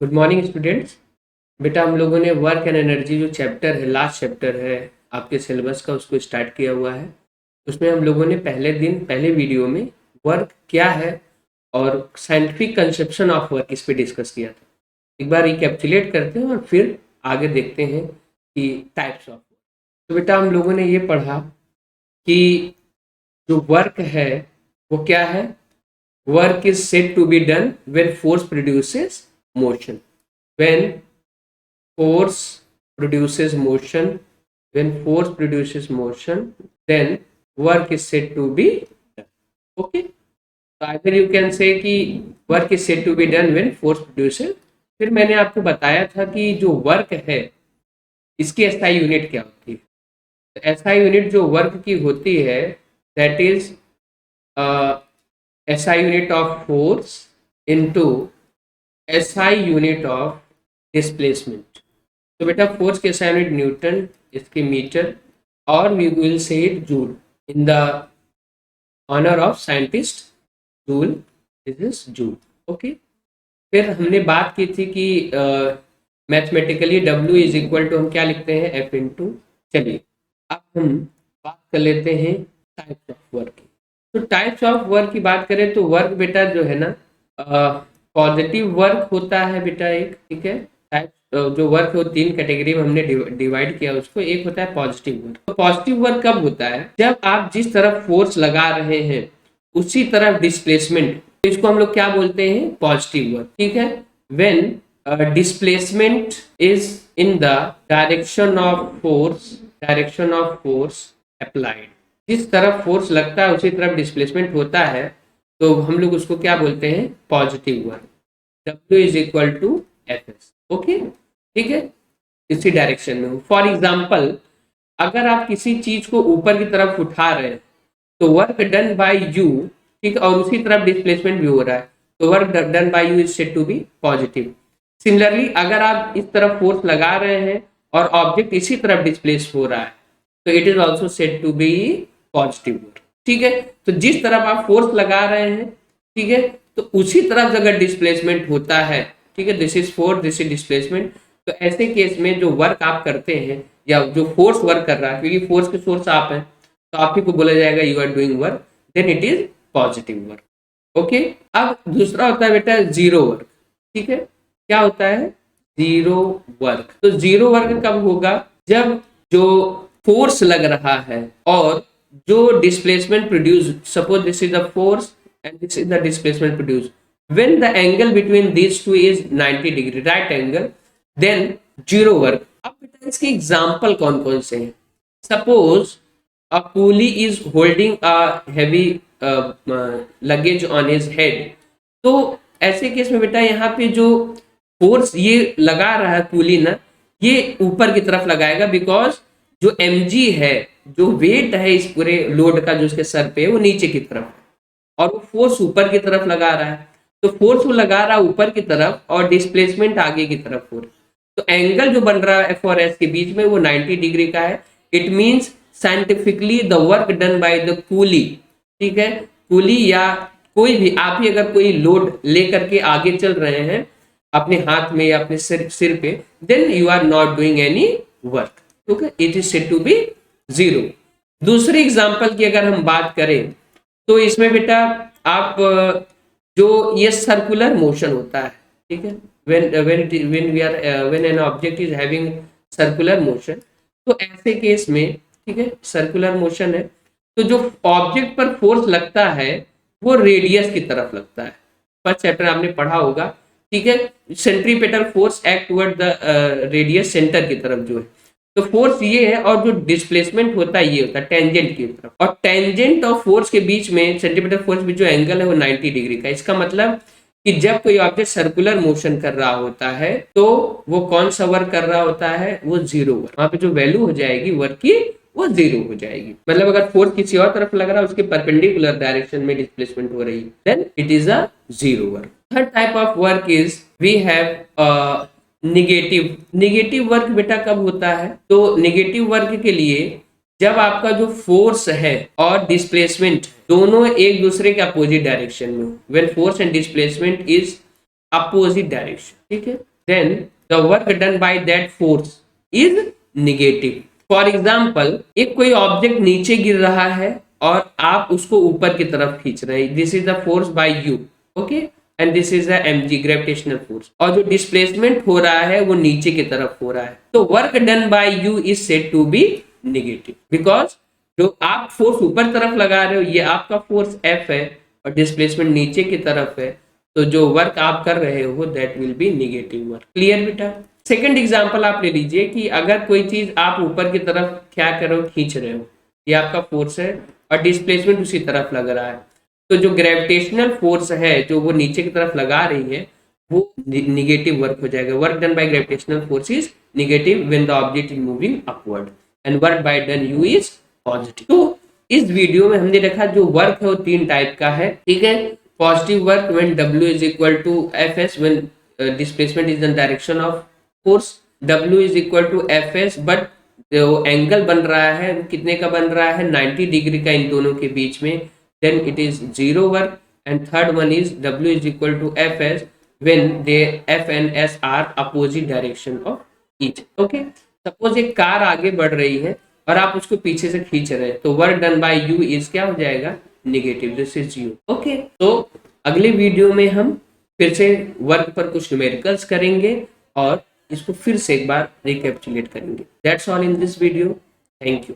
Good morning students. बेटा हम लोगों ने वर्क एंड एनर्जी जो चैप्टर है, लास्ट चैप्टर है आपके सिलेबस का, उसको स्टार्ट किया हुआ है। उसमें हम लोगों ने पहले वीडियो में वर्क क्या है और साइंटिफिक कंसेप्शन ऑफ वर्क इस पे डिस्कस किया था। एक बार रिकैप्चुलेट करते हैं और फिर आगे देखते हैं कि टाइप्स ऑफ वर्क। तो बेटा हम लोगों ने ये पढ़ा कि जो वर्क है वो क्या है। Work is said to be done when force produces motion. when force produces motion when force produces motion, then work is said to be done. Okay, so either you can say कि work is said to be done when force produces। फिर मैंने आपको बताया था कि जो work है इसकी एसआई यूनिट क्या होती है। तो एसआई यूनिट जो वर्क की होती है that is SI unit of force into SI unit of displacement. तो बेटा फोर्स के एसआई यूनिट न्यूटन, इसके मीटर, और we will say it joule in the honour of scientist Joule, this is joule. Okay, फिर हमने बात की थी कि mathematically W is equal to हम क्या लिखते हैं, F इंटू। चलिए अब हम बात कर लेते हैं टाइप्स ऑफ वर्क की। तो टाइप्स ऑफ वर्क की बात करें तो वर्क बेटा जो है ना, पॉजिटिव वर्क होता है बेटा एक, ठीक है। टाइप जो वर्क है वो तीन कैटेगरी में हमने डिवाइड किया उसको। एक होता है पॉजिटिव वर्क। तो पॉजिटिव वर्क कब होता है, जब आप जिस तरफ फोर्स लगा रहे हैं उसी तरफ डिस्प्लेसमेंट, तो इसको हम लोग क्या बोलते हैं, पॉजिटिव वर्क, ठीक है। When displacement is in the direction of force applied, जिस तरफ फोर्स लगता है उसी तरफ डिस्प्लेसमेंट होता है, तो हम लोग उसको क्या बोलते हैं, positive work. W is equal to Fs। Okay, ठीक है, इसी डायरेक्शन में हो। फॉर एग्जाम्पल अगर आप किसी चीज को ऊपर की तरफ उठा रहे हैं तो वर्क डन बाय यू, ठीक है, और उसी तरफ डिस्प्लेसमेंट भी हो रहा है, तो work done by you is said to be positive. Similarly अगर आप इस तरफ फोर्स लगा रहे हैं और ऑब्जेक्ट इसी तरफ डिस्प्लेस हो रहा है, तो it is also said to be positive work, ठीक है। तो जिस तरफ आप फोर्स लगा रहे हैं, ठीक है, तो उसी तरफ अगर डिस्प्लेसमेंट होता है, ठीक है, this is force, this is displacement, तो ऐसे केस में जो वर्क आप करते हैं या जो फोर्स वर्क कर रहा है, क्योंकि फोर्स के सोर्स आप हैं, तो आप ही को बोला जाएगा you are doing work, then it is positive work. Okay, अब दूसरा होता है बेटा जीरो वर्क, ठीक है। क्या होता है, जीरो वर्क। तो जीरो वर्क कब होगा, जब जो फोर्स लग रहा है और जो displacement produce, suppose this is the force and this is the displacement produced, when the angle between these two is 90 degree right angle, then zero work। अब बेटा इसके एग्जांपल कौन कौन से हैं। Suppose a coolie is holding a heavy luggage on his head, तो ऐसे case में बेटा यहाँ पे जो फोर्स ये लगा रहा है कूली ना, ये ऊपर की तरफ लगाएगा, बिकॉज जो mg है, जो वेट है इस पूरे लोड का जो उसके सर पे, वो नीचे की तरफ है और वो फोर्स ऊपर की तरफ लगा रहा है। तो फोर्स वो लगा रहा है ऊपर की तरफ और डिस्प्लेसमेंट आगे की तरफ हो रहा है, तो एंगल जो बन रहा है F और S के बीच में वो 90 डिग्री का है। It means scientifically the work done by the coolie, ठीक है, कूली या कोई भी, आप ही अगर कोई लोड लेकर के आगे चल रहे हैं अपने हाथ में या अपने सिर पे, then you are not doing any work, ठीक है, it is said to be zero. दूसरी एग्जांपल की अगर हम बात करें तो इसमें बेटा आप जो ये सर्कुलर मोशन होता है, ठीक है, when an object is having circular motion, तो ऐसे केस में, ठीक है, सर्कुलर मोशन है, तो जो ऑब्जेक्ट पर फोर्स लगता है वो रेडियस की तरफ लगता है। फर्स्ट चैप्टर आपने पढ़ा होगा, ठीक है, centripetal force act toward the radius, centre की तरफ जो है, तो फोर्स ये है, और जो डिस्प्लेसमेंट होता है ये होता है टेंजेंट की तरफ, और टेंजेंट और फोर्स के बीच में, सेंटीमीटर फोर्स में जो एंगल है वो 90 डिग्री का। इसका मतलब कि जब कोई ऑब्जेक्ट सर्कुलर मोशन कर रहा होता है तो वो कौन सा वर्क कर रहा होता है, वो जीरो वर्क। वहां पे जो वैल्यू हो जाएगी वर्क की वो जीरो हो जाएगी। मतलब अगर फोर्स किसी और तरफ लग रहा है, उसके परपेंडिकुलर डायरेक्शन में डिस्प्लेसमेंट हो रही है, then it is a zero work. Third type of work is we have negative work. बेटा कब होता है, तो निगेटिव वर्क के लिए जब आपका जो फोर्स है और डिस्प्लेसमेंट दोनों एक दूसरे के अपोजिट डायरेक्शन में हो, when force and displacement is opposite direction, ठीक है, then the work done by that force is negative. For example, एक कोई ऑब्जेक्ट नीचे गिर रहा है और आप उसको ऊपर की तरफ खींच रहे हैं, this is the force by you, okay, and this is the mg gravitational force, और जो डिस्प्लेसमेंट हो रहा है वो नीचे की तरफ हो रहा है, तो work done by you is said to be negative, because जो आप फोर्स ऊपर तरफ लगा रहे हो ये आपका फोर्स F है और डिस्प्लेसमेंट नीचे की तरफ है, तो जो वर्क आप कर रहे हो that will be negative work. Clear बेटा? सेकंड एग्जांपल आप ले लीजिए कि अगर कोई चीज आप ऊपर की तरफ क्या कर रहे हो, खींच रहे हो, ये आपका फोर्स है और डिस्प्लेसमेंट उसी तरफ लग रहा है, तो जो ग्रेविटेशनल फोर्स है जो वो नीचे की तरफ लगा रही है वो निगेटिव वर्क हो जाएगा। Work done by gravitational force is negative when the object is moving upward and work by done you is positive. तो इस वीडियो में हमने देखा जो वर्क है वो तीन टाइप का है, ठीक है। Positive work when W is equal to Fs when displacement is in direction of force, W is equal to Fs but जो एंगल बन रहा है वो कितने का बन रहा है, 90 डिग्री का इन दोनों के बीच में, then it is zero work. And third one is W is equal to Fs when they F and S are opposite direction of each, okay. Suppose एक कार आगे बढ़ रही है और आप उसको पीछे से खींच रहे हैं, तो work done by you is क्या हो जाएगा, negative, this is you, okay. तो अगले वीडियो में हम फिर से वर्क पर कुछ न्यूमेरिकल्स करेंगे और इसको फिर से एक बार रिकैप्चुलेट करेंगे। That's all in this video, thank you.